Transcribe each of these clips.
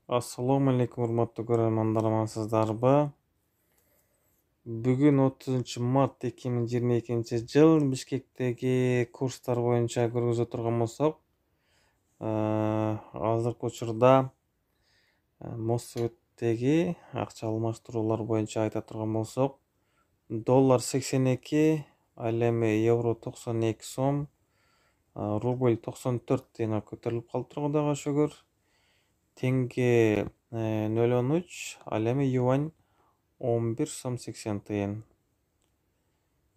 Assalamu alaikum урматтуу көрөрмандар, амансыздарбы? Бүгүн 30 март 2022 жыл Бишкектеги курстар боюнча көргөзө турган болсок, азыркы учурда Моссоветтеги акча алмаштыруулар боюнча айта турган болсок, доллар 82, ал эми евро 92 сом, рубль 94 тыйынга көтөрүлүп калды Кудайга шүгүр. Тенге 0,13, ал эми юань 11 сом 80 тыйын.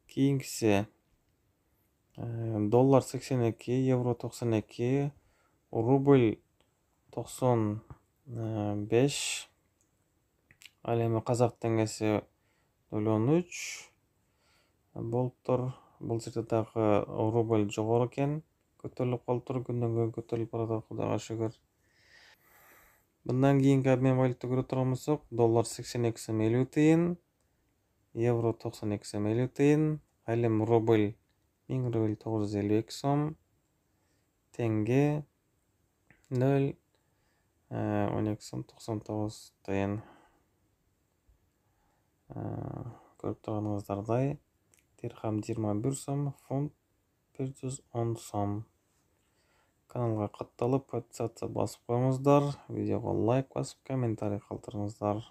Кийинкиси доллар 82, евро 92, рубль 95, ал эми казак теңгеси 0,13 болуптур. Бул жерде дагы рубль жогору экен, көтөрүлүп калыптыр, күндөн күнгө көтөрүлүп баратат Кудайга шүгүр. Bundan keyingi обмен валюта көрө турган болсок, доллар 82 сом 50 тыйын, евро 92 сом 50 тыйын, ал эми рубль 1000 рубль 952 сом, тенге 0,12 сом 99 тыйын. Көрүп турганыңыздардай, дирхам 21 сом, фунт 110 сом. Каналга катталып, подписаться басып коюңуздар, видеого лайк басып, комментарий калтырыңыздар.